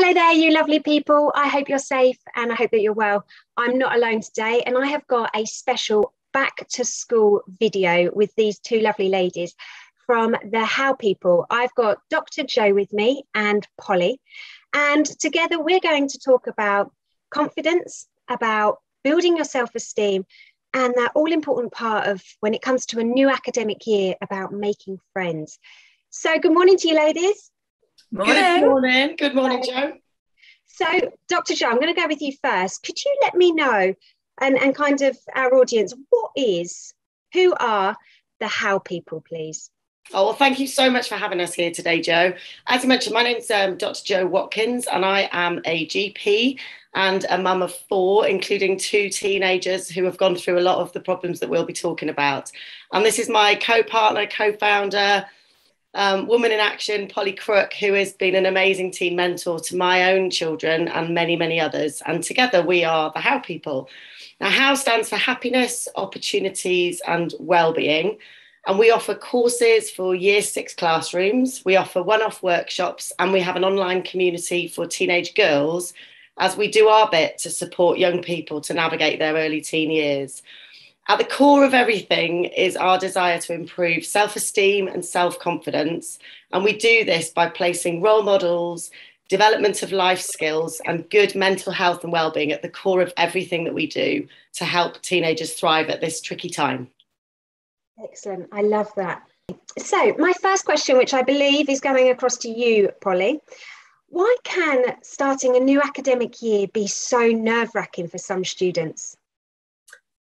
Hello there, you lovely people. I hope you're safe and I hope that you're well. I'm not alone today, and I have got a special back to school video with these two lovely ladies from the How People. I've got Dr. Jo with me and Polly, and together we're going to talk about confidence, about building your self-esteem, and that all important part of when it comes to a new academic year about making friends. So good morning to you ladies. Morning. Good morning. Good morning, Jo. So, Dr. Jo, I'm going to go with you first. Could you let me know, and kind of our audience, who are the How People, please? Oh, well, thank you so much for having us here today, Jo. As you mentioned, my name's Dr. Jo Watkins, and I am a GP and a mum of 4, including 2 teenagers who have gone through a lot of the problems that we'll be talking about. And this is my co-partner, co-founder, woman in action, Polly Crook, who has been an amazing teen mentor to my own children and many, many others. And together we are the How People. Now, How stands for happiness, opportunities and well-being. And we offer courses for Year 6 classrooms. We offer one-off workshops, and we have an online community for teenage girls as we do our bit to support young people to navigate their early teen years. At the core of everything is our desire to improve self-esteem and self-confidence. And we do this by placing role models, development of life skills, and good mental health and well-being at the core of everything that we do to help teenagers thrive at this tricky time. Excellent. I love that. So my first question, which I believe is going across to you, Polly, why can starting a new academic year be so nerve-wracking for some students?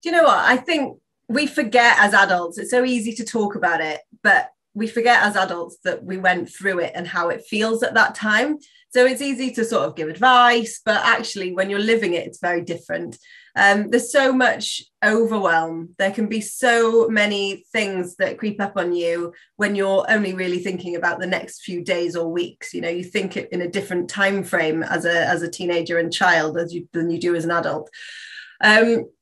Do you know what? I think we forget as adults, it's so easy to talk about it, but we forget as adults that we went through it and how it feels at that time. So it's easy to sort of give advice, but actually when you're living it, it's very different. There's so much overwhelm. There can be so many things that creep up on you when you're only really thinking about the next few days or weeks. You know, you think it in a different time frame as a teenager and child than you do as an adult.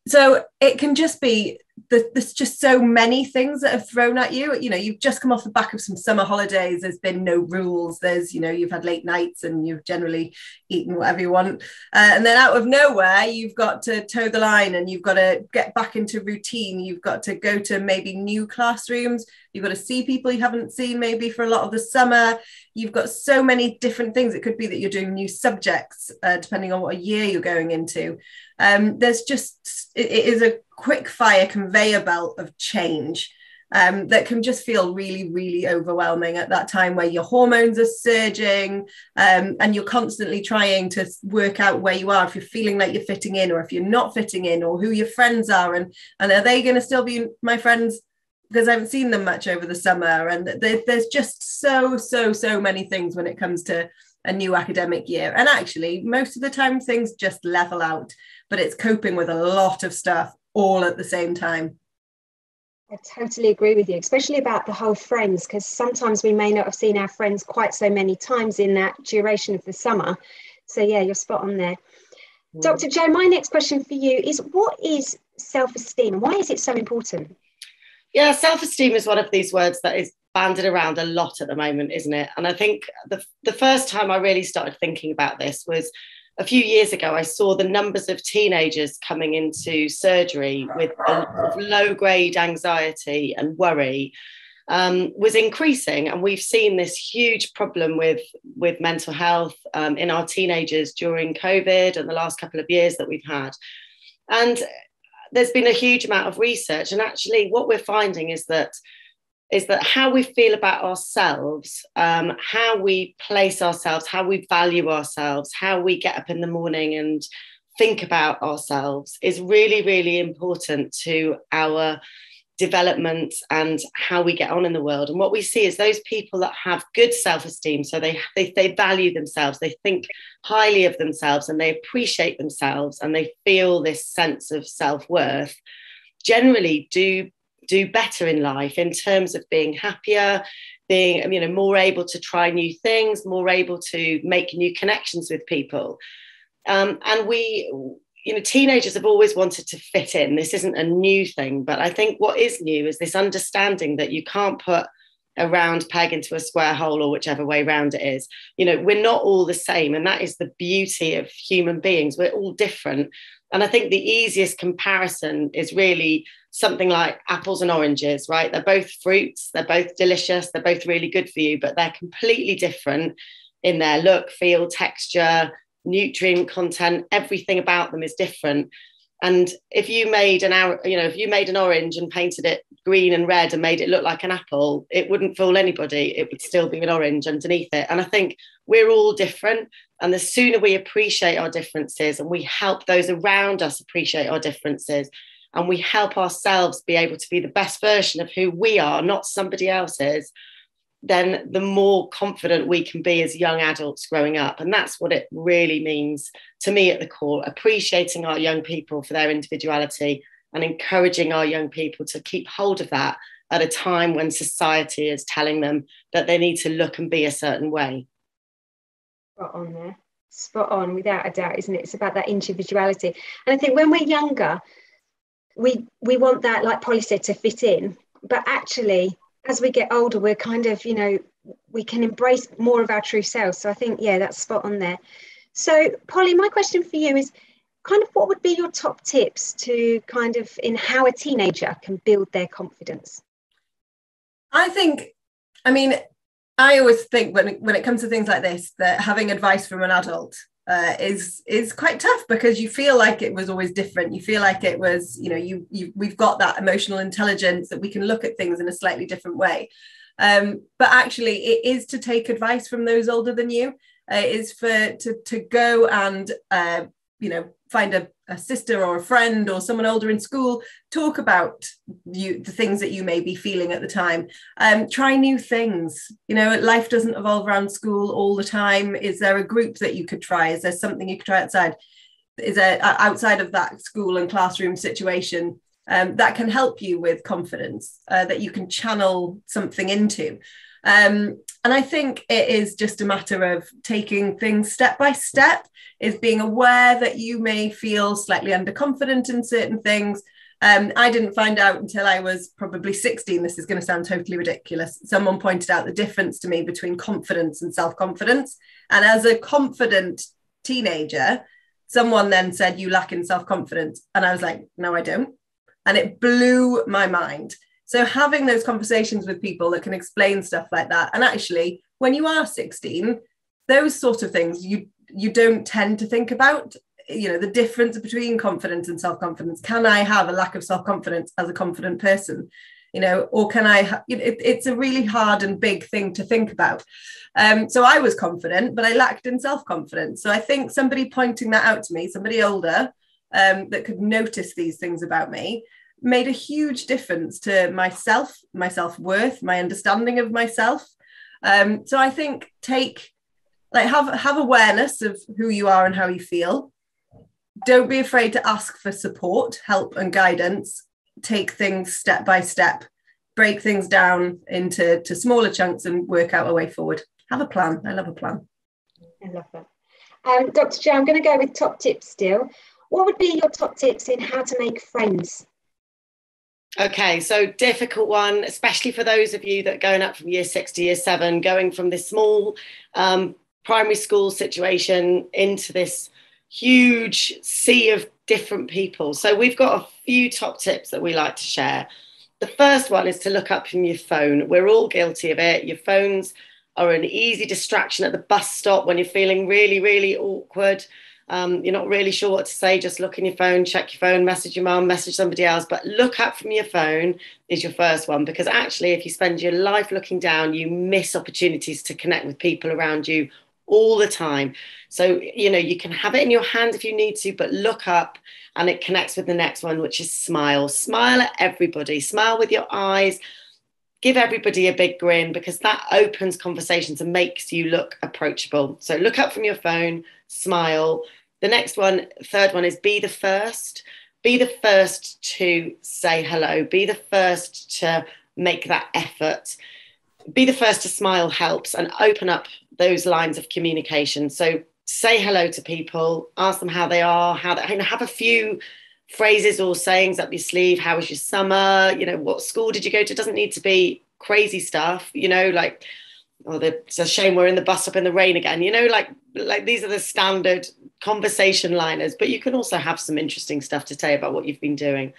So it can just be there's just so many things that are thrown at you. You know, you've just come off the back of some summer holidays. There's been no rules. You've had late nights and you've generally eaten whatever you want. And then out of nowhere, you've got to toe the line and you've got to get back into routine. You've got to go to maybe new classrooms. You've got to see people you haven't seen maybe for a lot of the summer. You've got so many different things. It could be that you're doing new subjects, depending on what year you're going into. It is a quick fire conveyor belt of change that can just feel really, really overwhelming at that time where your hormones are surging and you're constantly trying to work out where you are, if you're feeling like you're fitting in or if you're not fitting in, or who your friends are and are they going to still be my friends because I haven't seen them much over the summer. And there's just so many things when it comes to a new academic year. And actually, most of the time things just level out, but it's coping with a lot of stuff all at the same time. I totally agree with you, especially about the whole friends, because sometimes we may not have seen our friends quite so many times in that duration of the summer. So yeah, you're spot on there. Dr. Jo, my next question for you is, what is self-esteem and why is it so important? Yeah, self-esteem is one of these words that is banded around a lot at the moment, isn't it? And I think the first time I really started thinking about this was a few years ago. I saw the numbers of teenagers coming into surgery with low-grade anxiety and worry was increasing. And we've seen this huge problem with mental health in our teenagers during COVID and the last couple of years that we've had. And there's been a huge amount of research. And actually what we're finding is that how we feel about ourselves, how we place ourselves, how we value ourselves, how we get up in the morning and think about ourselves is really, really important to our development and how we get on in the world. And what we see is those people that have good self-esteem, so they value themselves, they think highly of themselves and they appreciate themselves and they feel this sense of self-worth, generally do better in life in terms of being happier, being more able to try new things, more able to make new connections with people. And teenagers have always wanted to fit in. This isn't a new thing, but I think what is new is this understanding that you can't put a round peg into a square hole, or whichever way round it is. You know, we're not all the same. And that is the beauty of human beings. We're all different. And I think the easiest comparison is really something like apples and oranges, right? They're both fruits. They're both delicious. They're both really good for you, but they're completely different in their look, feel, texture, nutrient content. Everything about them is different. And if you made an orange and painted it green and red and made it look like an apple, it wouldn't fool anybody. It would still be an orange underneath it. And I think we're all different. And the sooner we appreciate our differences and we help those around us appreciate our differences, and we help ourselves be able to be the best version of who we are, not somebody else's, then the more confident we can be as young adults growing up. And that's what it really means to me at the core, appreciating our young people for their individuality and encouraging our young people to keep hold of that at a time when society is telling them that they need to look and be a certain way. Spot on there. Spot on, without a doubt, isn't it? It's about that individuality. And I think when we're younger, we want that, like Polly said, to fit in. But actually, as we get older, we're kind of, we can embrace more of our true selves. So I think, yeah, that's spot on there. So Polly, my question for you is kind of what would be your top tips to kind of in how a teenager can build their confidence? I always think when it comes to things like this, that having advice from an adult is quite tough, because you feel like it was always different. You feel like it was, we've got that emotional intelligence that we can look at things in a slightly different way. But actually, it is to take advice from those older than you. It is to go and find a sister or a friend or someone older in school, talk about the things that you may be feeling at the time. Try new things. Life doesn't evolve around school all the time. Is there a group that you could try? Is there something you could try outside? Is there outside of that school and classroom situation that can help you with confidence, that you can channel something into? And I think it is just a matter of taking things step by step, is being aware that you may feel slightly underconfident in certain things. I didn't find out until I was probably 16. This is going to sound totally ridiculous. Someone pointed out the difference to me between confidence and self-confidence. And as a confident teenager, someone then said, "You lack in self-confidence." And I was like, "No, I don't." And it blew my mind. So having those conversations with people that can explain stuff like that. And actually, when you are 16, those sort of things you don't tend to think about, the difference between confidence and self-confidence. Can I have a lack of self-confidence as a confident person? Or can I, it's a really hard and big thing to think about. So I was confident, but I lacked in self-confidence. So I think somebody pointing that out to me, somebody older, that could notice these things about me, made a huge difference to myself, my self-worth, my understanding of myself. So I think have awareness of who you are and how you feel. Don't be afraid to ask for support, help and guidance. Take things step by step, break things down into smaller chunks and work out a way forward. Have a plan. I love a plan. I love that. Dr. Jo, I'm going to go with top tips still. What would be your top tips in how to make friends? Okay, so difficult one, especially for those of you that are going up from year 6 to year 7, going from this small primary school situation into this huge sea of different people. So we've got a few top tips that we like to share. The first one is to look up from your phone. We're all guilty of it. Your phones are an easy distraction at the bus stop when you're feeling really, really awkward. You're not really sure what to say, just look in your phone, check your phone, message your mum, message somebody else. But look up from your phone is your first one, because actually if you spend your life looking down, you miss opportunities to connect with people around you all the time. So, you can have it in your hand if you need to, but look up and it connects with the next one, which is smile. Smile at everybody. Smile with your eyes. Give everybody a big grin, because that opens conversations and makes you look approachable. So look up from your phone, smile. The next one, third one, is be the first. Be the first to say hello. Be the first to make that effort. Be the first to smile helps, and open up those lines of communication. So say hello to people, ask them how they are, have a few phrases or sayings up your sleeve. How was your summer? What school did you go to? It doesn't need to be crazy stuff, you know, like, oh, it's a shame we're in the bus stop in the rain again, you know, like these are the standard conversation liners, but you can also have some interesting stuff to say about what you've been doing.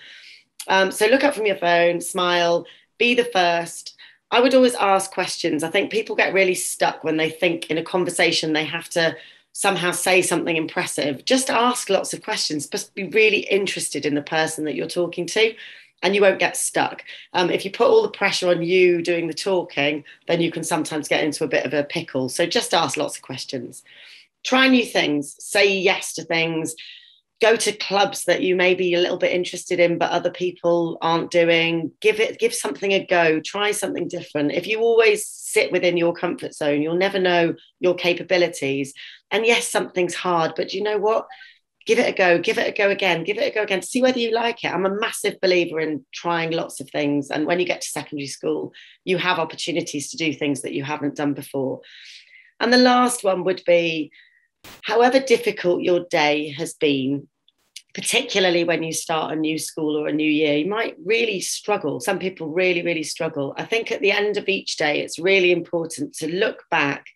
So look up from your phone, smile, be the first. I would always ask questions. I think people get really stuck when they think in a conversation they have to somehow say something impressive. Just ask lots of questions. Just be really interested in the person that you're talking to, and you won't get stuck. If you put all the pressure on you doing the talking, then you can sometimes get into a bit of a pickle. So just ask lots of questions. Try new things. Say yes to things. Go to clubs that you may be a little bit interested in, but other people aren't doing. Give something a go. Try something different. If you always sit within your comfort zone, you'll never know your capabilities. And yes, something's hard, but you know what? Give it a go. Give it a go again. Give it a go again. See whether you like it. I'm a massive believer in trying lots of things. And when you get to secondary school, you have opportunities to do things that you haven't done before. And the last one would be, however difficult your day has been, particularly when you start a new school or a new year, you might really struggle. Some people really, really struggle. I think at the end of each day, it's really important to look back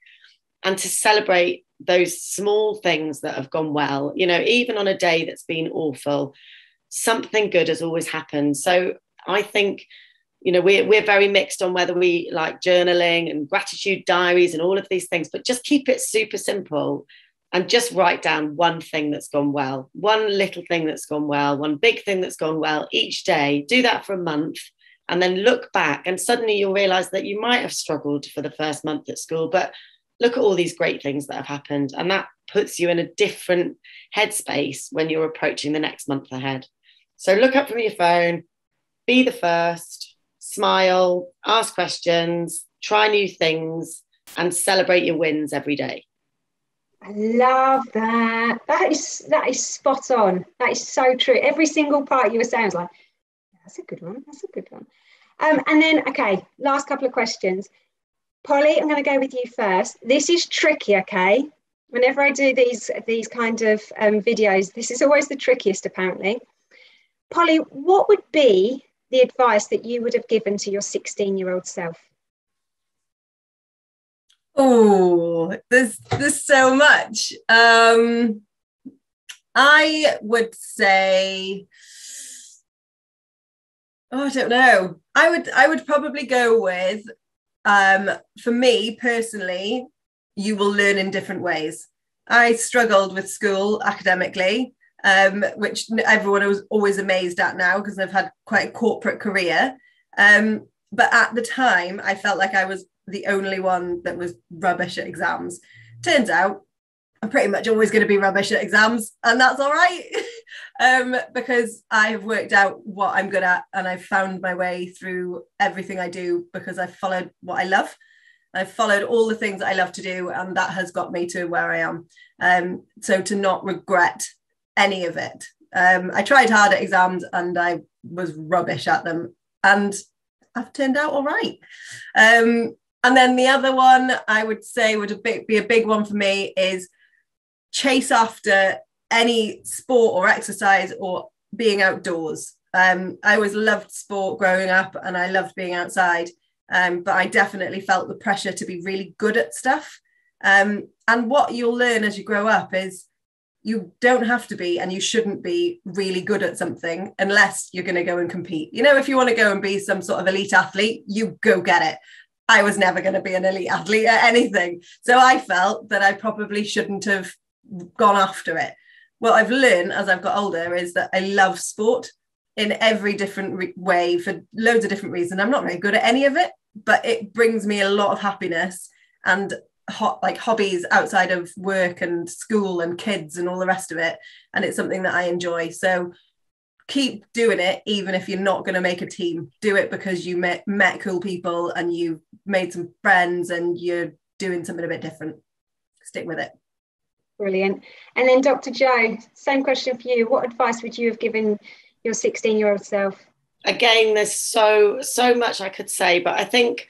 and to celebrate those small things that have gone well. You know, even on a day that's been awful, something good has always happened. So I think, you know, we're very mixed on whether we like journaling and gratitude diaries and all of these things, but just keep it super simple. And just write down one thing that's gone well, one little thing that's gone well, one big thing that's gone well each day. Do that for a month and then look back, and suddenly you'll realize that you might have struggled for the first month at school, but look at all these great things that have happened. And that puts you in a different headspace when you're approaching the next month ahead. So look up from your phone, be the first, smile, ask questions, try new things, and celebrate your wins every day. I love that. That is spot on. That is so true. Every single part you were saying was like, that's a good one. That's a good one. And then, okay, last couple of questions. Polly, I'm going to go with you first. This is tricky, okay? Whenever I do these kind of videos, this is always the trickiest, apparently. Polly, what would be the advice that you would have given to your 16-year-old self? Oh, there's so much. I would say, I don't know. I would probably go with, for me personally, you will learn in different ways. I struggled with school academically, which everyone was always amazed at now because I've had quite a corporate career. But at the time, I felt like I was the only one that was rubbish at exams. Turns out I'm pretty much always going to be rubbish at exams, and that's all right. Because I have worked out what I'm good at, and I've found my way through everything I do because I've followed what I love. I've followed all the things that I love to do, and that has got me to where I am. So to not regret any of it. I tried hard at exams and I was rubbish at them, and I've turned out all right. And then the other one I would say would be a big one for me is chase after any sport or exercise or being outdoors. I always loved sport growing up and I loved being outside, but I definitely felt the pressure to be really good at stuff. And what you'll learn as you grow up is you don't have to be, and you shouldn't be really good at something unless you're going to go and compete. You know, if you want to go and be some sort of elite athlete, you go get it. I was never going to be an elite athlete at anything. So I felt that I probably shouldn't have gone after it. What I've learned as I've got older is that I love sport in every different way for loads of different reasons. I'm not very good at any of it, but it brings me a lot of happiness and hobbies outside of work and school and kids and all the rest of it. And it's something that I enjoy. So keep doing it, even if you're not going to make a team. Do it because you met cool people and you made some friends and you're doing something a bit different. Stick with it. Brilliant. And then Dr. Jo, same question for you. What advice would you have given your 16-year-old self? Again, there's so much I could say, but I think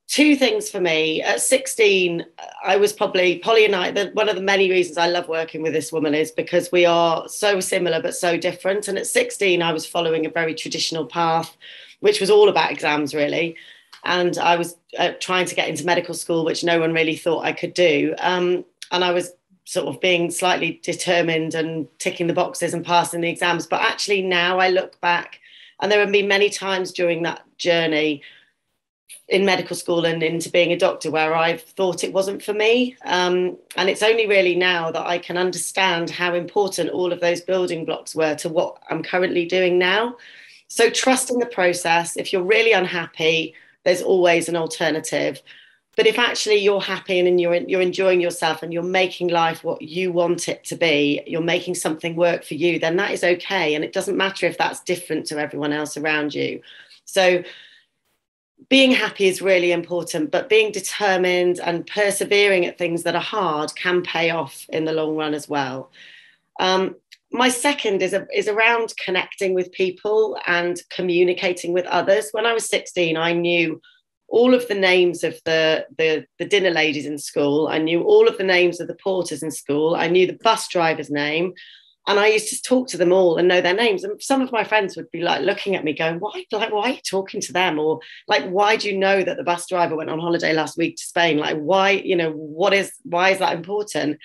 two things for me. At 16, I was probably, Polly and I, one of the many reasons I love working with this woman is because we are so similar but so different. And at 16, I was following a very traditional path, which was all about exams, really. and I was trying to get into medical school, which no one really thought I could do. And I was sort of being slightly determined and ticking the boxes and passing the exams. But actually now I look back, and there have been many times during that journey in medical school and into being a doctor where I've thought it wasn't for me. And it's only really now that I can understand how important all of those building blocks were to what I'm currently doing now. So trust in the process. If you're really unhappy, there's always an alternative. But if actually you're happy and you're enjoying yourself and you're making life what you want it to be, you're making something work for you, then that is okay. And it doesn't matter if that's different to everyone else around you. So being happy is really important, but being determined and persevering at things that are hard can pay off in the long run as well. My second is around connecting with people and communicating with others. When I was 16, I knew all of the names of the dinner ladies in school. I knew all of the names of the porters in school. I knew the bus driver's name. And I used to talk to them all and know their names. And some of my friends would be like looking at me going, why are you talking to them? Or like, why do you know that the bus driver went on holiday last week to Spain? Like, why, why is that important?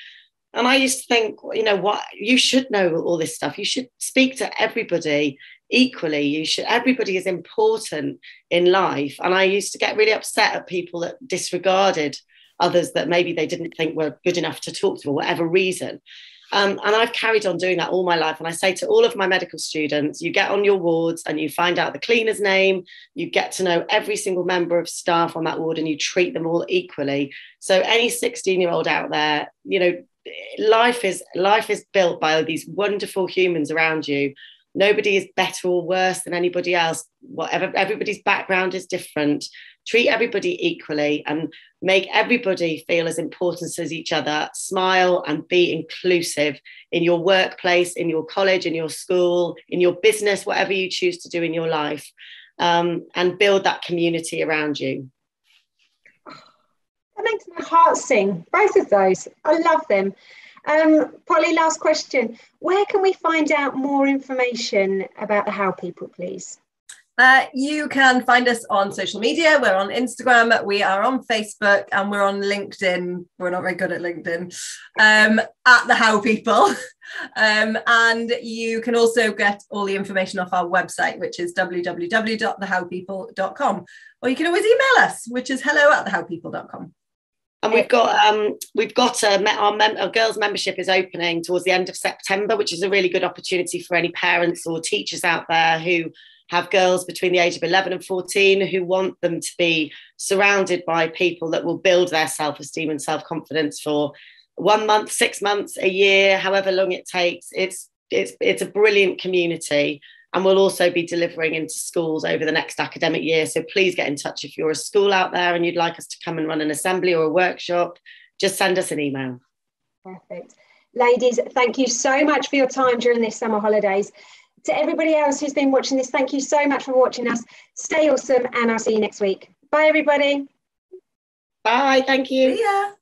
And I used to think, what, you should know all this stuff. You should speak to everybody equally. Everybody is important in life. And I used to get really upset at people that disregarded others that maybe they didn't think were good enough to talk to for whatever reason. And I've carried on doing that all my life. And I say to all of my medical students, you get on your wards and you find out the cleaner's name, you get to know every single member of staff on that ward and you treat them all equally. So any 16-year-old out there, life is built by these wonderful humans around you. Nobody is better or worse than anybody else. Whatever, everybody's background is different. Treat everybody equally and make everybody feel as important as each other. Smile and be inclusive in your workplace, in your college, in your school, in your business, whatever you choose to do in your life, and build that community around you. That makes my heart sing, both of those. I love them. Polly, last question. Where can we find out more information about the How People, please? You can find us on social media. We're on Instagram, we are on Facebook, and we're on LinkedIn. We're not very good at LinkedIn, at the How People. And you can also get all the information off our website, which is www.thehowpeople.com. Or you can always email us, which is hello@thehowpeople.com. And we've got our girls membership is opening towards the end of September, which is a really good opportunity for any parents or teachers out there who have girls between the age of 11 and 14 who want them to be surrounded by people that will build their self-esteem and self-confidence for 1 month, 6 months, a year, however long it takes. It's a brilliant community, and we'll also be delivering into schools over the next academic year. So please get in touch if you're a school out there and you'd like us to come and run an assembly or a workshop. Just send us an email. Perfect. Ladies, thank you so much for your time during this summer holidays. To everybody else who's been watching this, thank you so much for watching us. Stay awesome, and I'll see you next week. Bye, everybody. Bye. Thank you. See ya.